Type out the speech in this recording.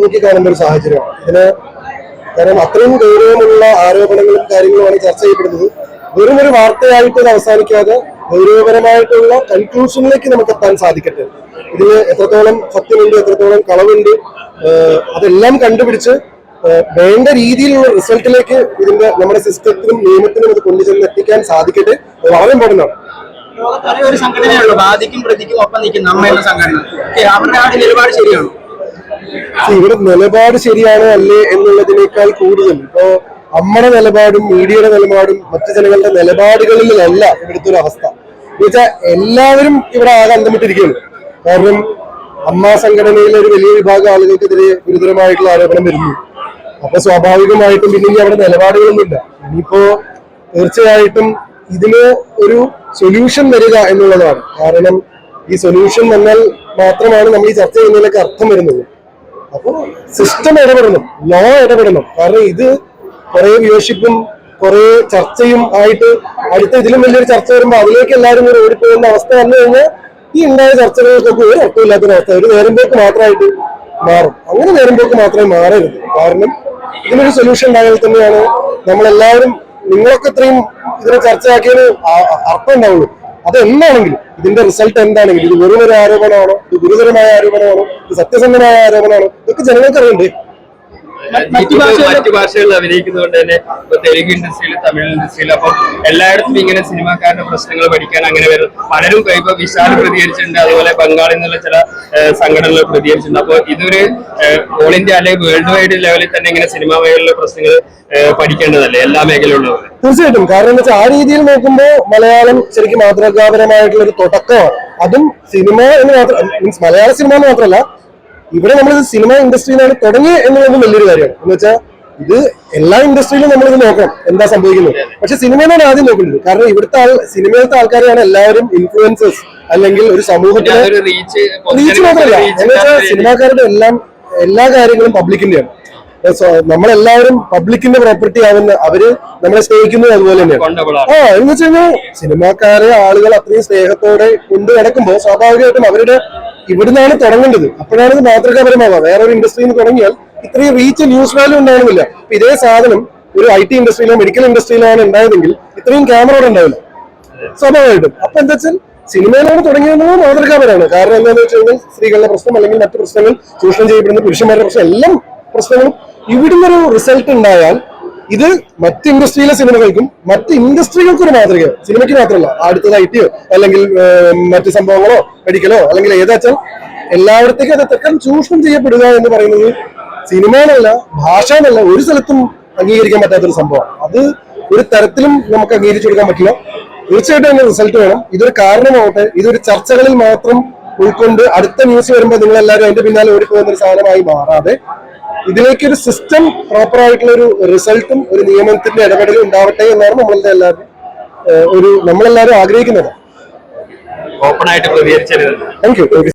നോക്കിക്കാണേണ്ട ഒരു സാഹചര്യമാണ് ഇതിന്. കാരണം അത്രയും ഗൗരവമുള്ള ആരോപണങ്ങളും കാര്യങ്ങളുമാണ് ചർച്ച ചെയ്യപ്പെടുന്നത്. വെറും ഒരു വാർത്തയായിട്ട് ഇത് അവസാനിക്കാതെ ഗൗരവപരമായിട്ടുള്ള കൺക്ലൂഷനിലേക്ക് നമുക്ക് എത്താൻ സാധിക്കട്ടെ. ഇതിന് എത്രത്തോളം സത്യമുണ്ട്, എത്രത്തോളം കളവുണ്ട്, അതെല്ലാം കണ്ടുപിടിച്ച് വേണ്ട രീതിയിലുള്ള റിസൾട്ടിലേക്ക് ഇതിന്റെ നമ്മുടെ സിസ്റ്റത്തിനും നിയമത്തിനും ഇത് കൊണ്ടുചെന്ന് എത്തിക്കാൻ സാധിക്കട്ടെ. അത് വളരെ ഇമ്പോർട്ടന്റ് ആണ്. ഒരു സംഘടനയുള്ളൂ ബാധിക്കും പ്രതിക്കും ഒപ്പം നിൽക്കുന്ന അമ്മ എന്ന സംഘടന. അവരുടെ നിലപാട് ശരിയാണോ? ഇവിടെ നിലപാട് ശരിയാണോ അല്ലേ എന്നുള്ളതിനേക്കാൾ കൂടുതൽ ഇപ്പോ അമ്മയുടെ നിലപാടും മീഡിയയുടെ നിലപാടും മറ്റു ജനങ്ങളുടെ നിലപാടുകളിലല്ല ഇവിടുത്തെ ഒരു അവസ്ഥ. എന്ന് വെച്ചാൽ എല്ലാവരും ഇവിടെ ആകെ അന്തമിട്ടിരിക്കുകയാണ്. കാരണം അമ്മ സംഘടനയിലെ ഒരു വലിയ വിഭാഗം ആളുകൾക്കെതിരെ ഗുരുതരമായിട്ടുള്ള ആരോപണം വരുന്നു. അപ്പൊ സ്വാഭാവികമായിട്ടും പിന്നെ ഇനി അവിടെ നിലപാടുകളൊന്നുമില്ല. ഇനിയിപ്പോ തീർച്ചയായിട്ടും ഇതിന് ഒരു സൊല്യൂഷൻ വരിക എന്നുള്ളതാണ്. കാരണം ഈ സൊല്യൂഷൻ വന്നാൽ മാത്രമാണ് നമ്മൾ ഈ ചർച്ച ചെയ്യുന്നതിലൊക്കെ അർത്ഥം വരുന്നത്. അപ്പോ സിസ്റ്റം ഇടപെടണം, ലോ ഇടപെടണം. കാരണം ഇത് കുറെ വ്യൂവർഷിപ്പും കുറെ ചർച്ചയും ആയിട്ട് അടുത്ത ഇതിലും വലിയൊരു ചർച്ച വരുമ്പോൾ അതിലേക്ക് എല്ലാവരും കൂടെ ഓടിപ്പോകുന്ന അവസ്ഥ വന്നു കഴിഞ്ഞാൽ ഈ ഉണ്ടായ ചർച്ചകൾക്കൊക്കെ ഒരു അർത്ഥമില്ലാത്തൊരവസ്ഥ, ഒരു നേരമ്പോക്ക് മാത്രമായിട്ട് മാറും. അങ്ങനെ നേരമ്പോക്ക് മാത്രമേ മാറരുത്. കാരണം ഇതിനൊരു സൊല്യൂഷൻ ഉണ്ടായാൽ തന്നെയാണ് നമ്മളെല്ലാവരും, നിങ്ങളൊക്കെ ഇത്രയും ഇതിനെ ചർച്ചയാക്കിയത് അർത്ഥം ഉണ്ടാവുള്ളൂ. അതെന്താണെങ്കിലും ഇതിന്റെ റിസൾട്ട് എന്താണെങ്കിലും, ഇത് വെറും ഒരു ആരോപണമാണോ, ഇത് ഗുരുതരമായ ആരോപണമാണോ, ഇത് സത്യസന്ധമായ ആരോപണമാണോ, ഇതൊക്കെ ജനങ്ങൾക്ക് അറിയണ്ടേ. മറ്റു ഭാഷകളിൽ അഭിനയിക്കുന്നതുകൊണ്ട് തന്നെ ഇപ്പൊ തെലുങ്ക് ഇൻഡസ്ട്രിയിൽ, തമിഴ് ഇൻഡസ്ട്രിയിൽ, അപ്പൊ എല്ലായിടത്തും ഇങ്ങനെ സിനിമാക്കാരുടെ പ്രശ്നങ്ങൾ പഠിക്കാൻ അങ്ങനെ വരും. പലരും ഇപ്പൊ വിശാൽ പ്രതികരിച്ചിട്ടുണ്ട്, അതുപോലെ ബംഗാളിൽ നിന്നുള്ള ചില സംഘടനകൾ പ്രതികരിച്ചിട്ടുണ്ട്. അപ്പൊ ഇതൊരു ഓൾ ഇന്ത്യ അല്ലെങ്കിൽ വേൾഡ് വൈഡ് ലെവലിൽ തന്നെ ഇങ്ങനെ സിനിമാ മേഖലയിലെ പ്രശ്നങ്ങൾ പഠിക്കേണ്ടതല്ലേ എല്ലാ മേഖലയിലുള്ളവർ? തീർച്ചയായിട്ടും. കാരണം എന്താ വെച്ചാൽ ആ രീതിയിൽ നോക്കുമ്പോൾ മലയാളം ശരിക്കും മാതൃകാപരമായിട്ടുള്ള ഒരു തുടക്കമാണ്. അതും സിനിമ എന്ന് മാത്രം, മീൻസ് മലയാള സിനിമ എന്ന് മാത്രമല്ല, ഇവിടെ നമ്മളിത് സിനിമ ഇൻഡസ്ട്രിയിലാണ് തുടങ്ങിയത് എന്നുള്ളത് വലിയൊരു കാര്യമാണ്. എന്ന് വെച്ചാൽ ഇത് എല്ലാ ഇൻഡസ്ട്രിയിലും നമ്മളിത് നോക്കണം എന്താ സംഭവിക്കുന്നത്. പക്ഷെ സിനിമയിലാണ് ആദ്യം നോക്കുന്നത്. കാരണം ഇവിടുത്തെ സിനിമയിലത്തെ ആൾക്കാരെയാണ് എല്ലാവരും ഇൻഫ്ലുവൻസേഴ്സ്, അല്ലെങ്കിൽ ഒരു സമൂഹത്തിലെ റീച്ച് മാത്രമല്ല. എന്ന് വെച്ചാൽ സിനിമാക്കാരുടെ എല്ലാ കാര്യങ്ങളും പബ്ലിക്കിന്റെയാണ്. നമ്മളെല്ലാവരും പബ്ലിക്കിന്റെ പ്രോപ്പർട്ടി ആവുന്ന, അവര് നമ്മളെ സ്നേഹിക്കുന്നത് അതുപോലെ തന്നെയാണ്. എന്ന് വെച്ച് കഴിഞ്ഞാൽ സിനിമാക്കാരെ ആളുകൾ അത്രയും സ്നേഹത്തോടെ കൊണ്ടു നടക്കുമ്പോൾ സ്വാഭാവികമായിട്ടും അവരുടെ ഇവിടുന്നാണ് തുടങ്ങേണ്ടത്. അപ്പോഴാണ് ഇത് മാതൃകാപരമാവുക. വേറൊരു ഇൻഡസ്ട്രിയിൽ നിന്ന് തുടങ്ങിയാൽ ഇത്രയും റീച്ച്, ന്യൂസ് വാല്യൂ ഉണ്ടാവുന്നില്ല. ഇതേ സാധനം ഒരു IT ഇൻഡസ്ട്രിയിലോ മെഡിക്കൽ ഇൻഡസ്ട്രിയിലാണ് ഉണ്ടായതെങ്കിൽ ഇത്രയും ക്യാമറ ഉണ്ടാവില്ല സ്വാഭാവികമായിട്ടും. അപ്പൊ എന്താ വെച്ചാൽ സിനിമയിലാണ് തുടങ്ങിയെന്നത് മാതൃകാപരമാണ്. കാരണം എന്താണെന്ന് വെച്ച് കഴിഞ്ഞാൽ സ്ത്രീകളുടെ പ്രശ്നം, അല്ലെങ്കിൽ മറ്റു പ്രശ്നങ്ങൾ, ചൂഷണം ചെയ്യപ്പെടുന്ന പുരുഷന്മാരുടെ പ്രശ്നം, എല്ലാം പ്രശ്നങ്ങളും ഇവിടുന്നൊരു റിസൾട്ട് ഉണ്ടായാൽ ഇത് മറ്റ് ഇൻഡസ്ട്രിയിലെ സിനിമകൾക്കും മറ്റ് ഇൻഡസ്ട്രികൾക്കും ഒരു മാതൃകയോ, സിനിമയ്ക്ക് മാത്രമല്ല, അടുത്തത് IT അല്ലെങ്കിൽ മറ്റു സംഭവങ്ങളോ മെഡിക്കലോ അല്ലെങ്കിൽ ഏതാച്ചാൽ എല്ലായിടത്തേക്കും അത് തെക്കൻ ചൂഷണം ചെയ്യപ്പെടുക എന്ന് പറയുന്നത് സിനിമ എന്നല്ല, ഭാഷ എന്നല്ല, ഒരു സ്ഥലത്തും അംഗീകരിക്കാൻ പറ്റാത്തൊരു സംഭവമാണ്. അത് ഒരു തരത്തിലും നമുക്ക് അംഗീകരിച്ചു കൊടുക്കാൻ പറ്റില്ല. തീർച്ചയായിട്ടും അതിന്റെ റിസൾട്ട് വേണം. ഇതൊരു കാരണമാവട്ടെ. ഇതൊരു ചർച്ചകളിൽ മാത്രം ഉൾക്കൊണ്ട് അടുത്ത ന്യൂസ് വരുമ്പോൾ നിങ്ങളെല്ലാവരും അതിന്റെ പിന്നാലെ ഓടിപ്പോകുന്ന ഒരു സാധനമായി മാറാതെ ഇതിലേക്കൊരു സിസ്റ്റം, പ്രോപ്പർ ആയിട്ടുള്ള ഒരു റിസൾട്ടും ഒരു നിയമത്തിന്റെ ഇടപെടലും ഉണ്ടാവട്ടെ എന്നാണ് നമ്മളെല്ലാവരും ആഗ്രഹിക്കുന്നത്. ഓപ്പൺ ആയിട്ട് പ്രതികരിച്ചത്. Thank you.